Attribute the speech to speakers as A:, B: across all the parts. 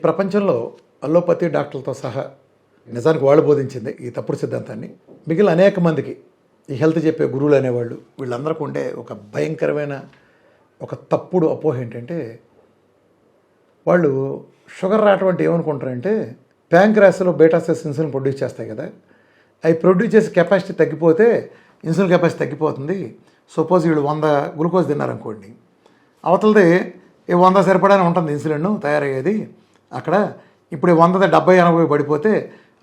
A: ప్రపంచంలో అల్లోపతి డాక్టర్లతో సహా నిజానికి వాళ్ళు బోధించింది ఈ తప్పుడు సిద్ధాంతాన్ని మిగిలిన అనేక మందికి ఈ హెల్త్ చెప్పే గురువులు అనేవాళ్ళు వీళ్ళందరికీ ఉండే ఒక భయంకరమైన ఒక తప్పుడు అపోహ ఏంటంటే వాళ్ళు షుగర్ రావటం అంటే ఏమనుకుంటారంటే ప్యాంక్రాస్లో బీటా సెల్స్ ఇన్సులిన్ ప్రొడ్యూస్ చేస్తాయి కదా, అవి ప్రొడ్యూస్ చేసే కెపాసిటీ తగ్గిపోతే ఇన్సులిన్ కెపాసిటీ తగ్గిపోతుంది. సపోజ్ వీళ్ళు 100 గ్లూకోజ్ తిన్నారనుకోండి, అవతలది 100 సరిపడానే ఉంటుంది ఇన్సులిన్ తయారయ్యేది అక్కడ. ఇప్పుడు 100 70 80 పడిపోతే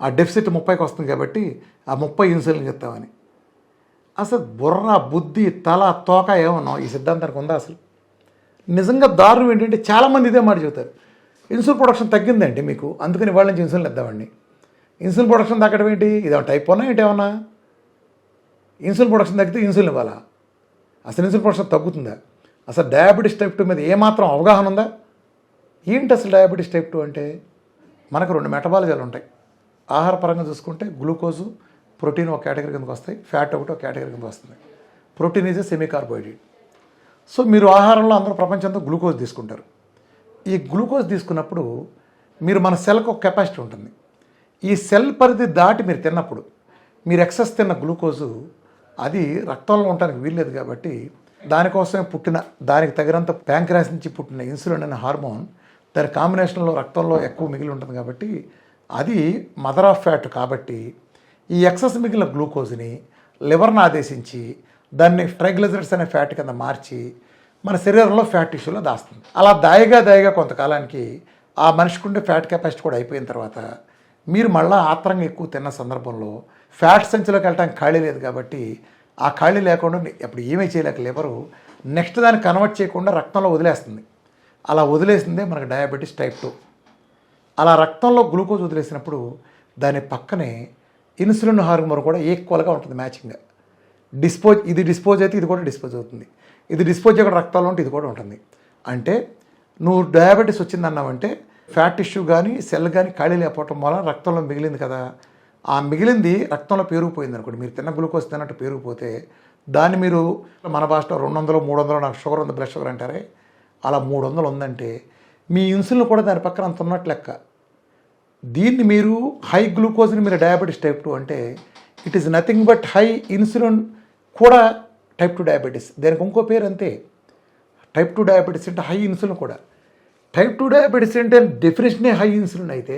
A: ఆ డెఫిసిట్ 30కి వస్తుంది కాబట్టి ఆ 30 ఇన్సులిన్ చెప్తామని. అసలు బుర్ర బుద్ధి తల తోక ఏమన్నా ఈ సిద్ధాంతానికి ఉందా? అసలు నిజంగా దారుణం ఏంటంటే చాలామంది ఇదే మాట చెబుతారు, ఇన్సులిన్ ప్రొడక్షన్ తగ్గిందండి మీకు, అందుకని వాళ్ళ నుంచి ఇన్సులిన్ ఇద్దామండి. ఇన్సులిన్ ప్రొడక్షన్ తగ్గడం ఏంటి? ఇదేమో టైప్ 1 ఏంటి? ఏమన్నా ఇన్సులిన్ ప్రొడక్షన్ తగ్గితే ఇన్సులిన్ ఇవ్వాలా? అసలు ఇన్సులిన్ ప్రొడక్షన్ తగ్గుతుందా? అసలు డయాబెటీస్ టైప్ 2 మీద ఏమాత్రం అవగాహన ఉందా? ఏంటి అసలు డయాబెటీస్ టైప్ 2 అంటే? మనకు 2 మెటబాలిజాలు ఉంటాయి. ఆహార పరంగా చూసుకుంటే గ్లూకోజు ప్రోటీన్ ఒక కేటగిరీ కిందకి వస్తాయి, ఫ్యాట్ ఒకటి ఒక కేటగిరీ కిందకి వస్తుంది. Protein is a semi carbohydrate. So మీరు ఆహారంలో అందరూ ప్రపంచంతో గ్లూకోజ్ తీసుకుంటారు. ఈ గ్లూకోజ్ తీసుకున్నప్పుడు మీరు మన సెల్కి ఒక కెపాసిటీ ఉంటుంది. ఈ సెల్ పరిధి దాటి మీరు తిన్నప్పుడు మీరు ఎక్సెస్ తిన్న గ్లూకోజు అది రక్తంలో ఉండడానికి వీల్లేదు కాబట్టి దానికోసమే పుట్టిన దానికి తగినంత ప్యాంక్రాస్ నుంచి పుట్టిన ఇన్సులిన్ అనే హార్మోన్ దాని కాంబినేషన్లో రక్తంలో ఎక్కువ మిగిలి ఉంటుంది కాబట్టి అది మదర్ ఆఫ్ ఫ్యాట్. కాబట్టి ఈ ఎక్సెస్ మిగిలిన గ్లూకోజ్ని లివర్ని ఆదేశించి దాన్ని ట్రైగ్లిజరైడ్స్ అనే ఫ్యాట్ కింద మార్చి మన శరీరంలో ఫ్యాట్ టిష్యూలో దాస్తుంది. అలా దాయిగా కొంతకాలానికి ఆ మనిషికి ఉండే ఫ్యాట్ కెపాసిటీ కూడా అయిపోయిన తర్వాత మీరు మళ్ళీ ఆత్రంగా ఎక్కువ తిన్న సందర్భంలో ఫ్యాట్ సంచిలోకి వెళ్ళడానికి ఖాళీ లేదు కాబట్టి ఆ ఖాళీ లేకుండా అప్పుడు ఏమీ చేయలేక లివరు నెక్స్ట్ దాన్ని కన్వర్ట్ చేయకుండా రక్తంలో వదిలేస్తుంది. అలా వదిలేసిందే మనకు డయాబెటీస్ టైప్ 2. అలా రక్తంలో గ్లూకోజ్ వదిలేసినప్పుడు దాని పక్కనే ఇన్సులిన్ హార్మోన్ కూడా ఈక్వల్గా ఉంటుంది, మ్యాచింగ్గా. ఇది డిస్పోజ్ అయితే ఇది కూడా డిస్పోజ్ అవుతుంది, ఇది డిస్పోజ్ అయ్యే రక్తంలో ఉంటే ఇది కూడా ఉంటుంది. అంటే నువ్వు డయాబెటీస్ వచ్చిందన్నావంటే ఫ్యాట్ టిష్యూ కానీ సెల్ కానీ ఖాళీ లేకపోవటం వల్ల రక్తంలో మిగిలింది కదా, ఆ మిగిలింది రక్తంలో పేరుకుపోయింది అనుకోండి. మీరు తిన్న గ్లూకోజ్ తిన్నట్టు పేరుకుపోతే దాన్ని మీరు మన భాషలో 200 300 నాకు షుగర్ ఉంది బ్లడ్ షుగర్ అంటారే, అలా 300 ఉందంటే మీ ఇన్సులిన్ కూడా దాని పక్కన అంత ఉన్నట్టు లెక్క. దీన్ని మీరు హై గ్లూకోజ్ని మీరు డయాబెటీస్ టైప్ 2 అంటే it is nothing but high insulin కూడా టైప్ 2 డయాబెటీస్. దానికి ఇంకో పేరు అంతే, టైప్ 2 డయాబెటీస్ అంటే హై ఇన్సులిన్ కూడా. టైప్ 2 డయాబెటీస్ అంటే డెఫినేషనే హై ఇన్సులిన్ అయితే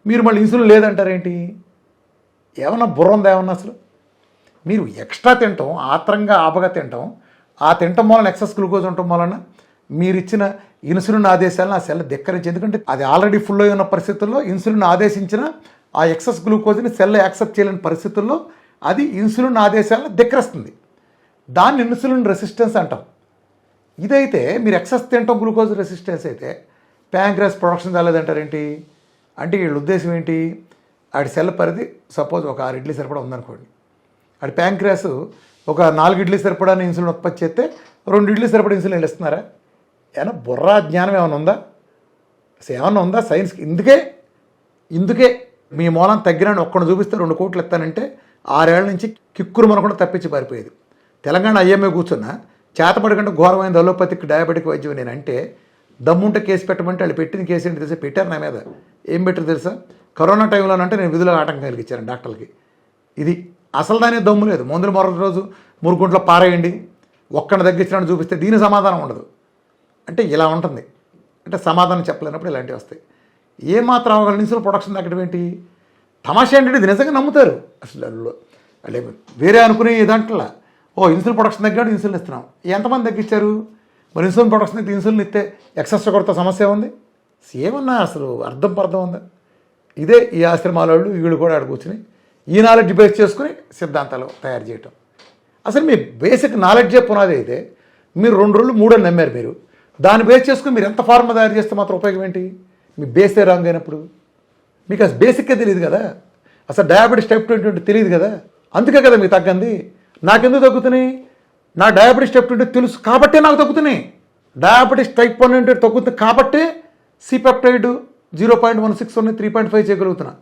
A: మీరు మళ్ళీ ఇన్సులిన్ లేదంటారేంటి? ఏమన్నా బుర్ర ఉందా ఏమన్నా? అసలు మీరు ఎక్స్ట్రా తింటాం, ఆత్రంగా ఆపగా తింటాం, ఆ తింటం వలన ఎక్సెస్ గ్లూకోజ్ ఉండటం వలన మీరు ఇచ్చిన ఇన్సులిన్ ఆదేశాలను ఆ సెల్ ధిక్కరించి, ఎందుకంటే అది ఆల్రెడీ ఫుల్ అయి ఉన్న పరిస్థితుల్లో ఇన్సులిన్ ఆదేశించిన ఆ ఎక్సెస్ గ్లూకోజ్ని సెల్ యాక్సెప్ట్ చేయలేని పరిస్థితుల్లో అది ఇన్సులిన్ ఆదేశాలను ధిక్కరిస్తుంది. దాన్ని ఇన్సులిన్ రెసిస్టెన్స్ అంటాం. ఇదైతే మీరు ఎక్సెస్ తింటాం గ్లూకోజ్ రెసిస్టెన్స్ అయితే ప్యాంక్రాస్ ప్రొడక్షన్ కాలేదంటారేంటి? అంటే వీళ్ళ ఉద్దేశం ఏంటి? ఆడి సెల్ పరిధి సపోజ్ ఒక 6 ఇడ్లీ సరిపడా ఉందనుకోండి, ఆడి ప్యాంక్రాస్ ఒక 4 ఇడ్లీ సరిపడా ఇన్సులిన్ ఉత్పత్తి చేస్తే 2 ఇడ్లీ సరిపడా ఇన్సులిన్ ఇస్తున్నారా? ఏమన్నా బుర్రా జ్ఞానం ఏమైనా ఉందా? అసలు ఏమన్నా ఉందా సైన్స్కి? ఇందుకే మీ మూలం తగ్గినాన్ని ఒక్కడు చూపిస్తే 2 కోట్లు ఇస్తానంటే 6 ఏళ్ల నుంచి కిక్కురు మనకుండా తప్పించి పారిపోయేది. తెలంగాణ ఐఎంఏ కూర్చున్నా చేతపడి కంటే ఘోరమైన అలోపతిక్ డయాబెటిక్ వైద్యం నేనంటే దమ్ముంటే కేసు పెట్టమంటే వాళ్ళు పెట్టిన కేసు ఏంటి తెలుసా? పెట్టారు నా మీద. ఏం పెట్టారు తెలుసా? కరోనా టైంలోనంటే నేను విధులకు ఆటంకం కలిగించాను డాక్టర్లకి. ఇది అసలు దాని దమ్ము లేదు. మందులు మరొక రోజు మురుగుంట్లో పారేయండి, ఒక్కడిని తగ్గించినట్టు చూపిస్తే దీని సమాధానం ఉండదు. అంటే ఇలా ఉంటుంది. అంటే సమాధానం చెప్పలేనప్పుడు ఇలాంటివి వస్తాయి. ఏమాత్రం అవగల ఇన్సులిన్ ప్రొడక్షన్ తగ్గడం ఏంటి? తమాషా ఏంటంటే ఇది నిజంగా నమ్ముతారు. అసలు అంటే వేరే అనుకునే దాంట్లో ఇన్సులిన్ ప్రొడక్షన్ తగ్గాడు ఇన్సులిన్ ఇస్తున్నాం. ఎంతమంది తగ్గించారు? మరి ఇన్సులిన్ ప్రొడక్షన్ అయితే ఇన్సులిన్ ఇస్తే ఎక్సెస్ షుగర్తో సమస్య ఉంది. ఏమన్నా అసలు అర్థం ఉందా? ఇదే ఈ ఆశ్రమాల వాళ్ళు వీళ్ళు కూడా ఆడ కూర్చుని ఈ నాలెడ్జ్ బేస్ చేసుకుని సిద్ధాంతాలు తయారు చేయటం. అసలు మీ బేసిక్ నాలెడ్జే పునాది అయితే మీరు 2 రోజులు 3 అని నమ్మారు. మీరు దాన్ని బేస్ చేసుకుని మీరు ఎంత ఫార్ములా తయారు చేస్తే మాత్రం ఉపయోగం ఏంటి? మీ బేసే రాంగ్ అయినప్పుడు మీకు అసలు బేసిక్గా తెలియదు కదా, అసలు డయాబెటీస్ టైప్ 2 అంటే తెలియదు కదా. అందుకే కదా మీకు తగ్గింది. నాకెందుకు తగ్గుతున్నాయి? నా డయాబెటీస్ టైప్ 2 తెలుసు కాబట్టే నాకు తగ్గుతున్నాయి. డయాబెటీస్ టైప్ 1 అంటే తగ్గుతుంది కాబట్టే సిపెప్టైడ్ 0.16 ఉన్న 3.5 చేయగలుగుతున్నా.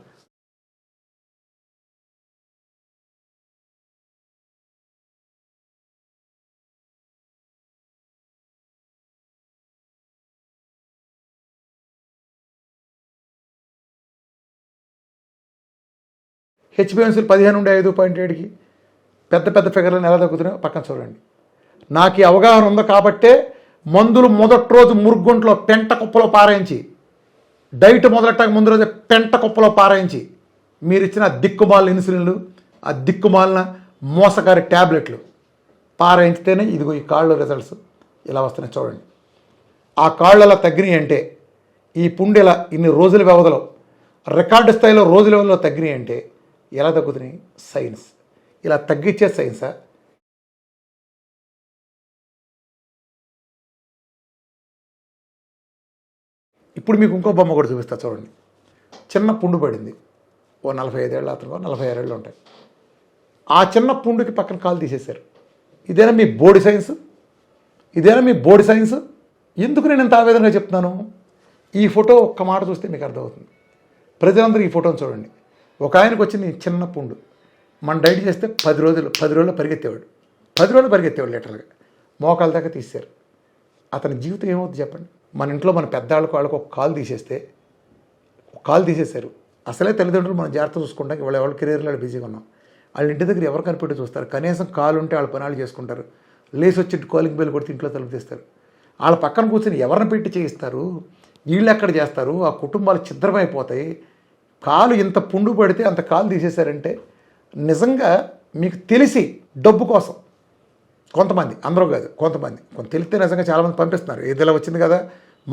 A: హెచ్బిఎన్సీలు 15 నుండి 5.7కి పెద్ద పెద్ద ఫిగర్లను ఎలా తగ్గుతున్నాయో పక్కన చూడండి. నాకు ఈ అవగాహన ఉంది కాబట్టే మందులు మొదటి రోజు మురుగుంట్లో పెంట కుప్పలో పారాయించి, డైట్ మొదలెట్టక ముందు రోజు పెంట కుప్పలో పారాయించి మీరు ఇచ్చిన దిక్కుమాలిన ఇన్సులిన్లు, ఆ దిక్కుమాలిన మోసగారి ట్యాబ్లెట్లు పారాయించితేనే ఇదిగో ఈ కాళ్ళు రిజల్ట్స్ ఇలా వస్తున్నాయి చూడండి. ఆ కాళ్ళు అలా తగ్గినాయి అంటే, ఈ పుండు ఇలా ఇన్ని రోజుల వ్యవధిలో రికార్డు స్థాయిలో రోజుల వ్యవధిలో తగ్గినాయి అంటే ఎలా తగ్గుతున్నాయి? సైన్స్. ఇలా తగ్గించే సైన్సా? ఇప్పుడు మీకు ఇంకో బొమ్మ కూడా చూపిస్తా చూడండి. చిన్న పుండు పడింది, ఓ 45 ఏళ్ళ అతను 46 ఏళ్ళు ఉంటాయి. ఆ చిన్న పుండుకి పక్కన కాలు తీసేశారు. ఇదేనా మీ బోడీ సైన్స్? ఇదేనా మీ బోడీ సైన్స్? ఎందుకు నేను ఇంత ఆవేదనగా చెప్తున్నాను? ఈ ఫోటో ఒక్క మాట చూస్తే మీకు అర్థమవుతుంది. ప్రజలందరూ ఈ ఫోటోని చూడండి. ఒక ఆయనకు వచ్చింది చిన్న పుండు. మన డైట్ చేస్తే 10 రోజుల్లో పరిగెత్తేవాడు. 10 రోజులు పరిగెత్తేవాడు లిటరల్గా. మోకాల దాకా తీశారు. అతని జీవితం ఏమవుతుంది చెప్పండి? మన ఇంట్లో మన పెద్దవాళ్ళకు వాళ్ళకు ఒక కాలు తీసేశారు. అసలే తల్లిదండ్రులు మనం జాగ్రత్త చూసుకుంటాం. ఎవరి కెరీర్లో బిజీగా ఉన్నాం. వాళ్ళ ఇంటి దగ్గర ఎవరు కనిపెట్టి చూస్తారు? కనీసం కాలు ఉంటే వాళ్ళ పనాలు చేసుకుంటారు. లేసి వచ్చి కాలింగ్ బెల్ కొడితే ఇంట్లో తలుపు తీస్తారు. వాళ్ళ పక్కన కూర్చొని ఎవరిని పెట్టి చేయిస్తారు? వీళ్ళు ఎక్కడ చేస్తారు? ఆ కుటుంబాలు ఛిద్రమైపోతాయి. కాలు ఇంత పుండు పడితే అంత కాలు తీసేశారంటే నిజంగా మీకు తెలిసి డబ్బు కోసం కొంతమంది, అందరూ కాదు కొంతమంది, తెలిస్తే నిజంగా చాలామంది పంపిస్తున్నారు. ఏదిలా వచ్చింది కదా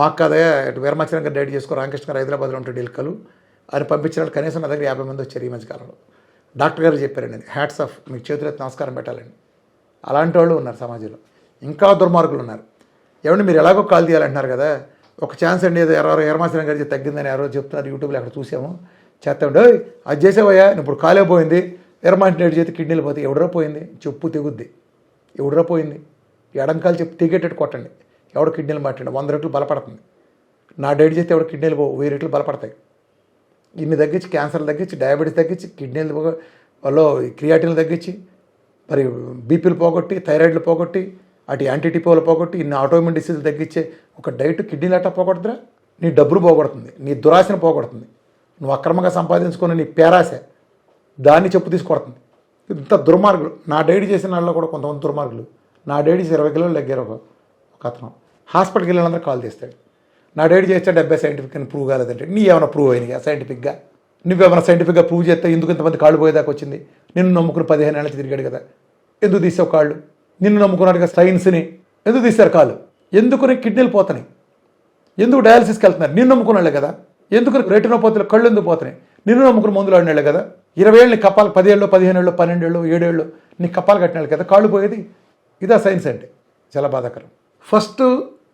A: మాకు కదా ఇటు వీరమాచలం గారు డైట్ చేసుకో, రామకృష్ణ గారు హైదరాబాద్లో ఉంటాడు ఇల్కలు అని పంపించినట్టు కనీసం నా దగ్గర 50 మంది వచ్చారు ఈ మధ్యకాలంలో. డాక్టర్ గారు చెప్పారండి, హ్యాట్స్ ఆఫ్, మీకు చేతులెత్తి నమస్కారం పెట్టాలండి. అలాంటి వాళ్ళు ఉన్నారు సమాజంలో. ఇంకా దుర్మార్గులు ఉన్నారు. ఏమంటే మీరు ఎలాగో కాల్ తీయాలంటున్నారు కదా, ఒక ఛాన్స్ అండి, ఏదో వీరమాచలం గారి తగ్గిందని ఎవరో చెప్తున్నారు యూట్యూబ్లో, అక్కడ చూసాము చేస్తామంటే అది చేసావయ్యా ఇప్పుడు కాలే పోయింది, వీరమాచలం చేతి కిడ్నీలు పోతే ఎవడో పోయింది, చెప్పు తెగుద్ది, ఎవడో పోయింది, ఎడంకాలు చెప్పు తెగేటట్టు కొట్టండి, ఎవడో కిడ్నీలు మాట్లాడి 100 రెట్లు బలపడుతుంది. నా డైట్ చేస్తే ఎవడో కిడ్నీలు 1000 రెట్లు బలపడతాయి. ఇన్ని తగ్గించి, క్యాన్సర్లు తగ్గించి, డయాబెటీస్ తగ్గించి, కిడ్నీలు వాళ్ళు క్రియాటిన్లు తగ్గించి, మరి బీపీలు పోగొట్టి, థైరాయిడ్లు పోగొట్టి, అటు యాంటీటిపోలు పోగొట్టి, ఇన్ని ఆటోమిన్ డిసీజులు తగ్గించే ఒక డైట్ కిడ్నీలు అట్టా పోగొడుతురా? నీ డబ్బులు పోగొడుతుంది, నీ దురాశను పోగొడుతుంది, నువ్వు అక్రమంగా సంపాదించుకున్న నీ పేరాశ దాన్ని చెప్పు తీసుకొడుతుంది. ఇంత దుర్మార్గులు. నా డైట్ చేసిన వాళ్ళలో కూడా కొంతమంది దుర్మార్గులు. నా డైట్ చేసి 20 కిలోలు లెగ్గారు ఒక అతను. హాస్పిటల్కి వెళ్ళినందరూ కాల్ చేస్తాడు, నా డైట్ చేస్తే 70 సైంటిఫిక్ అని ప్రూవ్ కాలేదంటే, నీ ఏమైనా ప్రూవ్ అయినాయి సైంటిఫిక్గా? నువ్వేమైనా సైంటిఫిక్గా ప్రూవ్ చేస్తే ఎందుకు ఇంతమంది కాళ్ళు పోయేదాకా వచ్చింది? నిన్ను నమ్ముకుని 15 ఏళ్ళకి తిరిగాడు కదా, ఎందుకు తీసావు కాళ్ళు? నిన్ను నమ్ముకున్నాడు కదా సైన్స్ని, ఎందుకు తీశారు కాళ్ళు? ఎందుకుని కిడ్నీలు పోతున్నాయి? ఎందుకు డయాలసిస్కి వెళ్తున్నారు? నిన్ను నమ్ముకున్నాళ్ళే కదా. ఎందుకు రెటినోపతిలో కళ్ళు ఎందుకు పోతున్నాయి? నిన్ను నమ్ముకుని మందులు ఆడినాళ్ళే కదా. 20 ఏళ్ళు నీ కప్పాలు, 10 ఏళ్ళు, 15 ఏళ్ళు, 12 ఏళ్ళు, 7 ఏళ్ళు నీ కప్పాలు కట్టినాళ్ళు కదా, కాళ్ళు పోయేది. ఇదా సైన్స్ అంటే? చాలా బాధాకరం. ఫస్ట్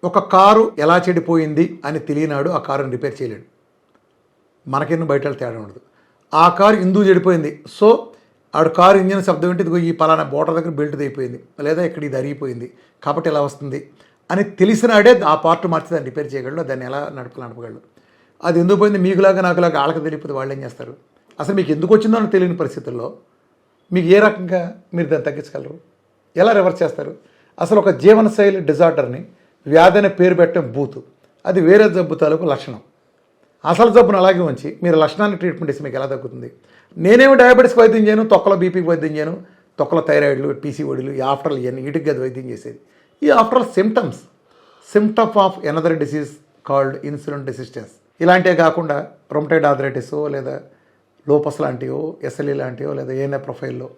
A: ఒక కారు ఎలా చెడిపోయింది అని తెలియనాడు ఆ కారుని రిపేర్ చేయలేడు. మనకెన్నో బయట తేడా ఉండదు. ఆ కారు ఎందుకు చెడిపోయింది, సో ఆడు కారు ఇంజిన్ శబ్దం ఏంటి, ఇదిగో ఈ పలానా బోర్డర్ దగ్గర బెల్ట్ అయిపోయింది, లేదా ఇక్కడ ఇది అరిగిపోయింది కాబట్టి ఇలా వస్తుంది అని తెలిసినాడే ఆ పార్ట్ మార్చి దాన్ని రిపేర్ చేయగలడు, దాన్ని ఎలా నడపగలడు. అది ఎందుకు పోయింది మీకులాగా నాకులాగా వాళ్ళకి తెలియకపోతే వాళ్ళు ఏం చేస్తారు? అసలు మీకు ఎందుకు వచ్చిందో అని తెలియని పరిస్థితుల్లో మీకు ఏ రకంగా మీరు దాన్ని తగ్గించగలరు? ఎలా రివర్స్ చేస్తారు? అసలు ఒక జీవనశైలి డిజార్డర్ని, వ్యాధి అనే పేరు పెట్టడం బూతు, అది వేరే జబ్బు తాలూకు లక్షణం. అసలు జబ్బును అలాగే ఉంచి మీరు లక్షణాన్ని ట్రీట్మెంట్ ఇస్తే మీకు ఎలా తగ్గుతుంది? నేనేమో డయాబెటీస్కి వైద్యం చేయను, తొక్కల బీపీకి వైద్యం చేయను, తొక్కల థైరాయిడ్లు, పీసీఓడీలు, ఈ ఆఫ్టర్లు ఇవన్నీ వీటికి అది వైద్యం చేసేది. ఈ after symptom of another disease called insulin resistance. ఇలాంటివే కాకుండా రొమటైడ్ ఆర్థరైటిస్ లేదా లోపస్ లాంటివో, ఎస్ఎల్ఈ లాంటివో, లేదా ఏఎన్ఏ ప్రొఫైల్లో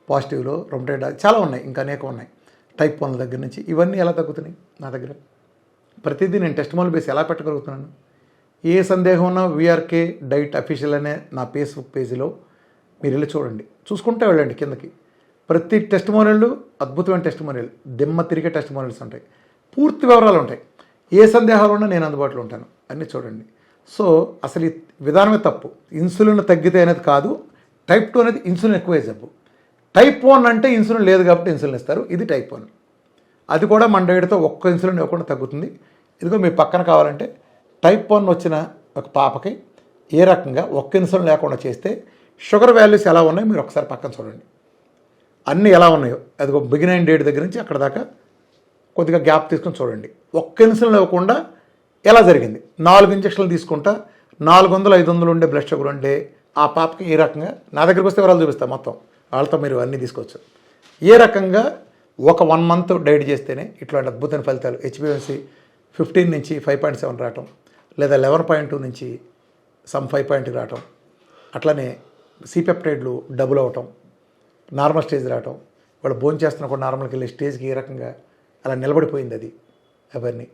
A: పాజిటివ్లో రొమటైడ్ చాలా ఉన్నాయి, ఇంకా అనేక ఉన్నాయి. టైప్ 1 దగ్గర నుంచి ఇవన్నీ ఎలా తగ్గుతున్నాయి నా దగ్గర? ప్రతిదీ నేను టెస్టిమోనియల్ బేస్ ఎలా పెట్టగలుగుతున్నాను? ఏ సందేహం ఉన్నా వీఆర్కే డైట్ అఫీషియల్ అనే నా ఫేస్బుక్ పేజీలో మీరు వెళ్ళి చూడండి, చూసుకుంటే వెళ్ళండి కిందకి. ప్రతి టెస్టిమోనియల్ అద్భుతమైన టెస్టిమోనియల్, దిమ్మ తిరిగే టెస్టిమోనియల్స్ ఉంటాయి, పూర్తి వివరాలు ఉంటాయి. ఏ సందేహాలు ఉన్నా నేను అందుబాటులో ఉంటాను, అన్నీ చూడండి. సో అసలు ఈ విధానమే తప్పు. ఇన్సులిన్ తగ్గితే అనేది కాదు, టైప్ 2 అనేది ఇన్సులిన్ ఎక్కువే జబ్బు. టైప్ 1 అంటే ఇన్సులిన్ లేదు కాబట్టి ఇన్సులిన్ ఇస్తారు, ఇది టైప్ 1. అది కూడా మన డైట్తో ఒక్క ఇన్సులిన్ ఇవ్వకుండా తగ్గుతుంది. ఇదిగో మీ పక్కన కావాలంటే టైప్ 1 వచ్చిన ఒక పాపకి ఏ రకంగా ఒక్క ఇన్సులిన్ లేకుండా చేస్తే షుగర్ వాల్యూస్ ఎలా ఉన్నాయో మీరు ఒకసారి పక్కన చూడండి, అన్నీ ఎలా ఉన్నాయో. అదిగో బిగినైన్ డేట్ దగ్గర నుంచి అక్కడ దాకా కొద్దిగా గ్యాప్ తీసుకొని చూడండి. ఒక్క ఇన్సులిన్ ఇవ్వకుండా ఎలా జరిగింది? 4 ఇంజక్షన్లు తీసుకుంటా 400-500 ఉండే బ్లడ్ షుగర్ ఉండే ఆ పాపకి ఏ రకంగా నా దగ్గరికి వస్తే ఎవరాలు చూపిస్తాను మొత్తం వాళ్ళతో మీరు అన్నీ తీసుకోవచ్చు. ఏ రకంగా ఒక 1 మంత్ డైట్ చేస్తేనే ఇట్లాంటి అద్భుతమైన ఫలితాలు హెచ్బిఎన్సీ 15 నుంచి 5.7 రావటం, లేదా 11.2 నుంచి 5.0 రావటం, అట్లనే సిపెప్టైడ్లు డబుల్ అవటం, నార్మల్ స్టేజ్ రావటం, వాళ్ళు భోజనం చేస్తున్న కూడా నార్మల్కి వెళ్ళే స్టేజ్కి ఏ రకంగా అలా నిలబడిపోయింది అది. అవన్నీ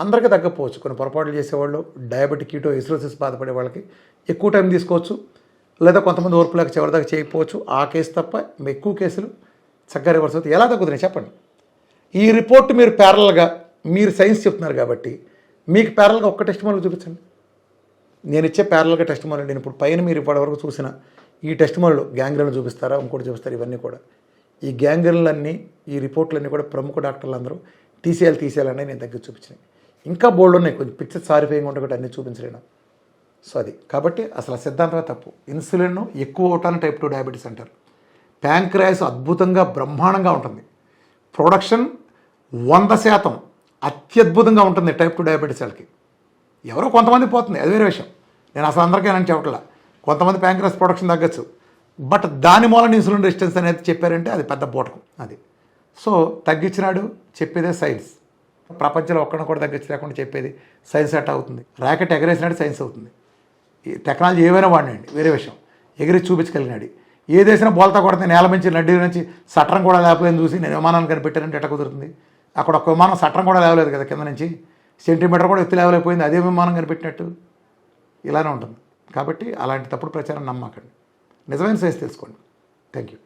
A: అందరికీ తగ్గకపోవచ్చు. కొన్ని పొరపాట్లు చేసేవాళ్ళు డయాబెటిక్ కీటో ఎసిడోసిస్ బాధపడే వాళ్ళకి ఎక్కువ టైం తీసుకోవచ్చు, లేదా కొంతమంది ఓర్పులేక చివరిదాకా చేయకపోవచ్చు. ఆ కేసు తప్ప ఎక్కువ కేసులు చక్కగా రివర్స్ అవుతాయి. ఎలా తగ్గుతున్నాయి చెప్పండి. ఈ రిపోర్ట్ మీరు ప్యారల్గా మీరు సైన్స్ చెప్తున్నారు కాబట్టి మీకు ప్యారల్గా ఒక్క టెస్ట్ మార్క్ చూపించండి. నేను ఇచ్చే ప్యారల్గా టెస్ట్ మార్క్. నేను ఇప్పుడు పైన మీరు ఇప్పటివరకు చూసిన ఈ టెస్ట్ మార్క్లు గ్యాంగ్రీన్ చూపిస్తారా, ఇంకోటి చూపిస్తారు, ఇవన్నీ కూడా ఈ గ్యాంగ్రీన్లన్నీ ఈ రిపోర్ట్లన్నీ కూడా ప్రముఖ డాక్టర్లు అందరూ తీసేయాలని నేను దగ్గర చూపించినాయి. ఇంకా బోల్డ్ ఉన్నాయి, కొంచెం పిక్చర్ సారిపోయింగ్ ఉంటే కూడా అన్నీ చూపించలేను. సో అది కాబట్టి అసలు ఆ సిద్ధాంతమే తప్పు. ఇన్సులిన్ ఎక్కువ అవటాన్ని టైప్ 2 డయాబెటీస్ అంటారు. ప్యాంక్రియాస్ అద్భుతంగా బ్రహ్మాండంగా ఉంటుంది, ప్రొడక్షన్ 100% అత్యద్భుతంగా ఉంటుంది టైప్ 2 డయాబెటీస్ వాళ్ళకి. ఎవరో కొంతమంది పోతుంది, అది వేరే విషయం. నేను అసలు అందరికీ అని చెప్పట్లా. కొంతమంది ప్యాంక్రియాస్ ప్రొడక్షన్ తగ్గచ్చు, బట్ దాని మూలన ఇన్సులిన్ రెసిస్టెన్స్ అనేది చెప్పారంటే అది పెద్ద బోటకం. అది సో తగ్గించినాడు చెప్పేదే సైన్స్. ప్రపంచంలో ఒక్కడిని కూడా తగ్గించలేకుండా చెప్పేది సైన్స్ ఎట్లా అవుతుంది? ర్యాకెట్ ఎగరేసినాడు సైన్స్ అవుతుంది. ఈ టెక్నాలజీ ఏమైనా వాడినండి వేరే విషయం, ఎగిరి చూపించగలిగినాడు. ఏ దేశం బోల్తా కొడితే నేల నుంచి నడ్డి నుంచి సట్రం కూడా లేపలేని చూసి నేను విమానాన్ని కనిపెట్టానంటే ఎట్ట కుదురుతుంది? అక్కడ ఒక విమానం సట్రం కూడా లేవలేదు కదా, కింద నుంచి సెంటీమీటర్ కూడా ఎత్తి లేవలేకపోయింది, అదే విమానం కనిపెట్టినట్టు. ఇలానే ఉంటుంది. కాబట్టి అలాంటి తప్పుడు ప్రచారం నమ్మకండి, నిజమైన సైన్స్ తెలుసుకోండి. Thank you.